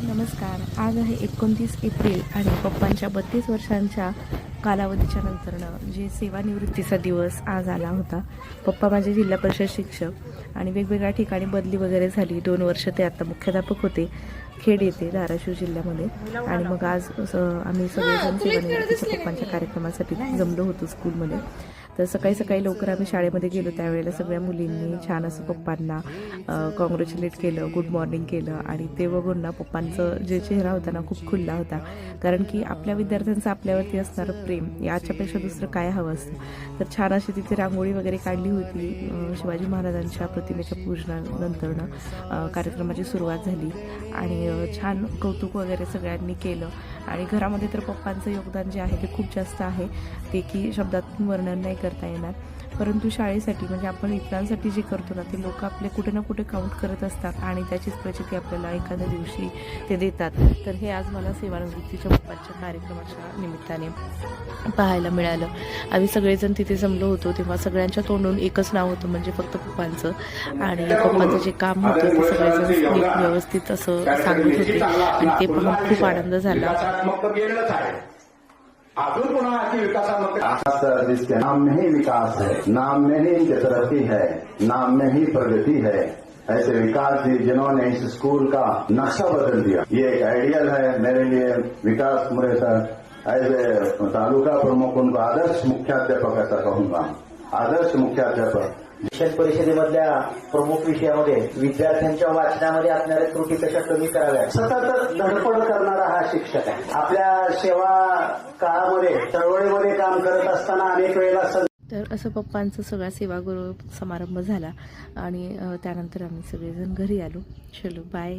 नमस्कार. आज आहे 29 एप्रिल आणि पप्पांच्या 32 वर्षांच्या कालावधीच्या नंतरनं जे सेवानिवृत्तीचा दिवस आज आला होता. पप्पा माझे जिल्हा परिषद शिक्षक आणि वेगवेगळ्या ठिकाणी बदली वगैरे झाली. 2 वर्ष ते आता मुख्याध्यापक होते. खेड येथे धाराशिव जिल्ह्यामध्ये. आणि मग आज आम्ही सगळेजण सेवानिवृत्तीच्या पप्पांच्या कार्यक्रमासाठी जमलो होतो स्कूलमध्ये. तर सकाळी सकाळी लवकर आम्ही शाळेमध्ये गेलो. त्यावेळेला सगळ्या मुलींनी छान असं पप्पांना कॉंग्रॅच्युलेट केलं, गुड मॉर्निंग केलं. आणि ते बघून ना पप्पांचं जे चेहरा होता ना खूप खुलला होता. कारण की आपल्या विद्यार्थ्यांचं आपल्यावरती असणारं प्रेम याच्यापेक्षा दुसरं काय हवं असतं. तर छान अशी तिथे रांगोळी वगैरे काढली होती. शिवाजी महाराजांच्या प्रतिमेच्या पूजनानंतरनं कार्यक्रमाची सुरुवात झाली आणि छान कौतुक वगैरे सगळ्यांनी केलं. आणि घरामध्ये तर पप्पांचं योगदान जे आहे ते खूप जास्त आहे, ते की शब्दातून वर्णन नाही करता येणार. परंतु शाळेसाठी म्हणजे आपण इतरांसाठी जे करतो ना ते लोक आपले कुठे ना कुठे काउंट करत असतात आणि त्याचीच प्रचिती आपल्याला एखाद्या दिवशी ते देतात. तर हे आज मला सेवानिवृत्तीच्या पप्पांच्या कार्यक्रमाच्या निमित्ताने पाहायला मिळालं. आम्ही सगळेजण तिथे जमलो होतो तेव्हा सगळ्यांच्या तोंडून एकच नाव होतं, म्हणजे फक्त पप्पांचं. आणि पप्पांचं जे काम होतं ते सगळेजण नीट व्यवस्थित असं सांगत होते आणि ते पाहून खूप आनंद झाला. जिसके नाम में ही विकास है, नाम में ही तरक्की है, नाम में ही प्रगति है, ऐसे विकास जी जिन्होंने इस स्कूल का नक्शा बदल दिया, ये एक आइडियल है मेरे लिए। विकास मुरे सर एज ए तालुका प्रमुख उनको आदर्श मुख्याध्यापक ऐसा कहूंगा, आदर्श मुख्याध्यापक। शिक्षण परिषदेमधल्या प्रमुख विषयामध्ये विद्यार्थ्यांच्या वाचनामध्ये असणाऱ्या त्रुटी कशा कमी कराव्या सतत धडपड करणारा हा शिक्षक आहे. आपल्या सेवा काळामध्ये चळवळीमध्ये काम करत असताना अनेक वेळेला तर असं पप्पांचा सगळा सेवागुरु समारंभ झाला आणि त्यानंतर आम्ही सगळेजण घरी आलो. चलो बाय.